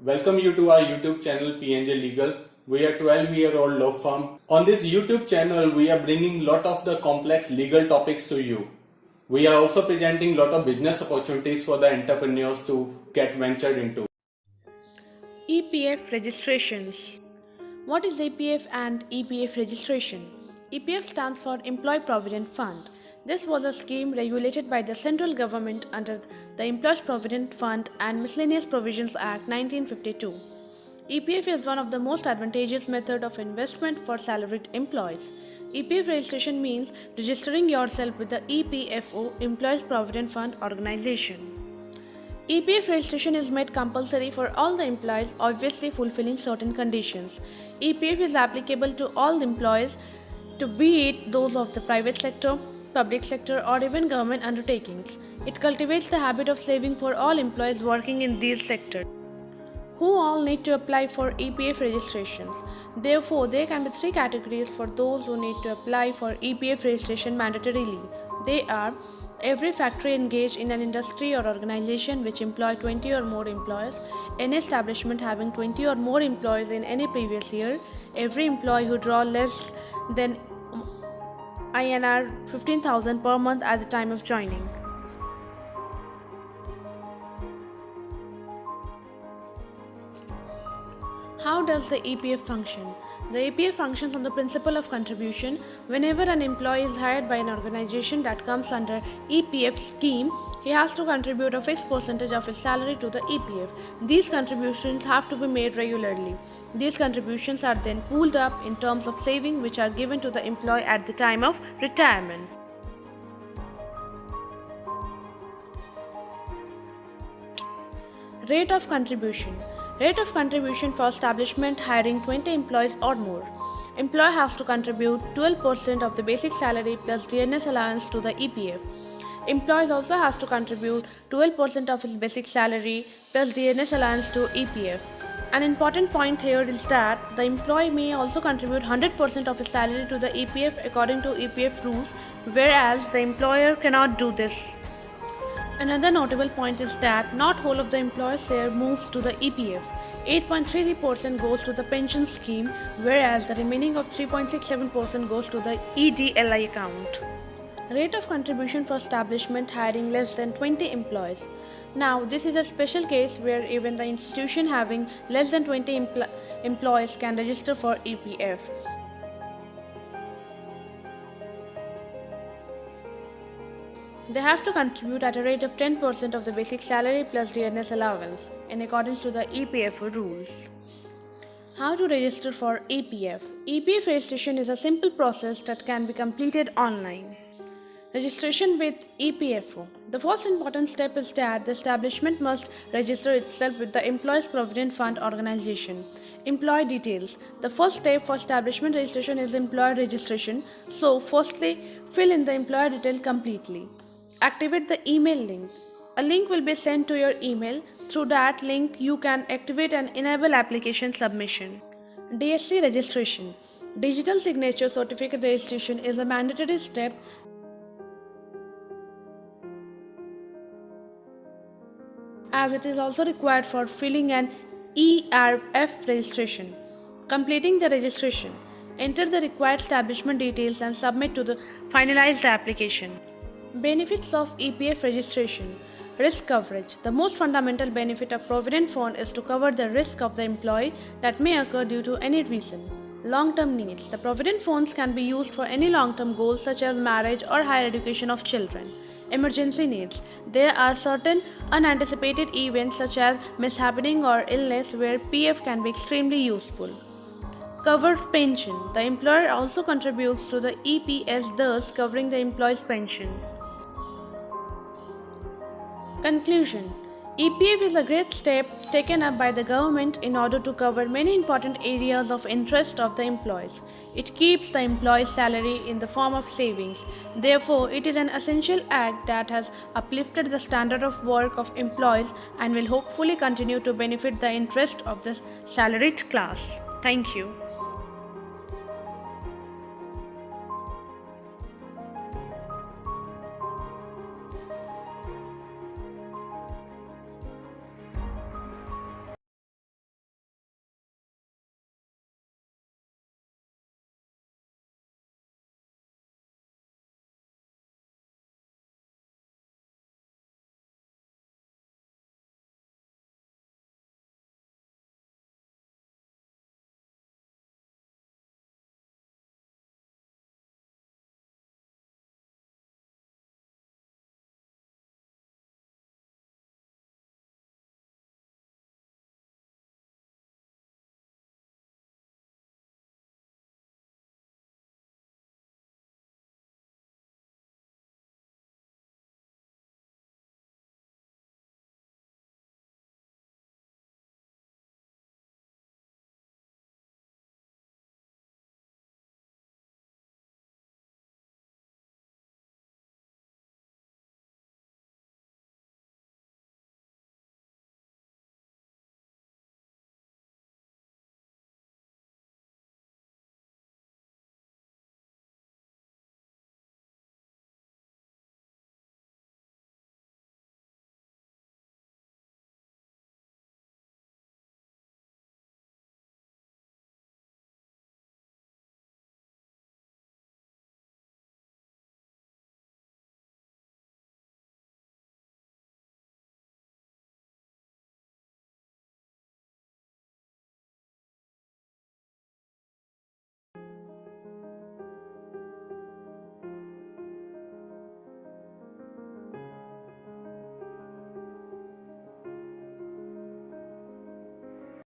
Welcome you to our YouTube channel PNJ Legal. We are 12-year-old law firm. On this YouTube channel, we are bringing lot of the complex legal topics to you. We are also presenting lot of business opportunities for the entrepreneurs to get ventured into. EPF registrations. What is EPF and EPF registration? EPF stands for Employee Provident Fund. This was a scheme regulated by the central government under the Employees Provident Fund and Miscellaneous Provisions Act 1952. EPF is one of the most advantageous method of investment for salaried employees. EPF registration means registering yourself with the EPFO, Employees Provident Fund organization. EPF registration is made compulsory for all the employees, obviously fulfilling certain conditions. EPF is applicable to all employees, to be it those of the private sector, public sector, or even government undertakings. It cultivates the habit of saving for all employees working in these sectors. Who all need to apply for EPF registrations? Therefore, there can be three categories for those who need to apply for EPF registration mandatorily. They are every factory engaged in an industry or organization which employ 20 or more employees, any establishment having 20 or more employees in any previous year, every employee who draw less than INR 15,000 per month at the time of joining. How does the EPF function? The EPF functions on the principle of contribution. Whenever an employee is hired by an organization that comes under EPF scheme, he has to contribute a fixed percentage of his salary to the EPF. These contributions have to be made regularly. These contributions are then pooled up in terms of saving which are given to the employee at the time of retirement. Rate of contribution. Rate of contribution for establishment hiring 20 employees or more. Employer has to contribute 12% of the basic salary plus DNS allowance to the EPF. Employees also has to contribute 12% of his basic salary plus DNS allowance to EPF. An important point here is that the employee may also contribute 100% of his salary to the EPF according to EPF rules, whereas the employer cannot do this. Another notable point is that not whole of the employer's share moves to the EPF. 8.33% goes to the pension scheme, whereas the remaining of 3.67% goes to the EDLI account. Rate of contribution for establishment hiring less than 20 employees. Now, this is a special case where even the institution having less than 20 employees can register for EPF. They have to contribute at a rate of 10% of the basic salary plus DNS allowance in accordance to the EPF rules. How to register for EPF? EPF registration is a simple process that can be completed online. Registration with EPFO. The first important step is that the establishment must register itself with the Employees Provident Fund organization. Employee details. The first step for establishment registration is employer registration. So, firstly, fill in the employer detail completely. Activate the email link. A link will be sent to your email. Through that link, you can activate and enable application submission. DSC registration. Digital signature certificate registration is a mandatory step as it is also required for filling an EPF registration. Completing the registration. Enter the required establishment details and submit to finalize the application. Benefits of EPF registration. Risk coverage. The most fundamental benefit of Provident Fund is to cover the risk of the employee that may occur due to any reason. Long-term needs. The Provident Funds can be used for any long-term goals such as marriage or higher education of children. Emergency needs. There are certain unanticipated events such as mishappening or illness where PF can be extremely useful. Covered pension. The employer also contributes to the EPS, thus covering the employee's pension. Conclusion. EPF is a great step taken up by the government in order to cover many important areas of interest of the employees. It keeps the employee's salary in the form of savings. Therefore, it is an essential act that has uplifted the standard of work of employees and will hopefully continue to benefit the interest of the salaried class. Thank you.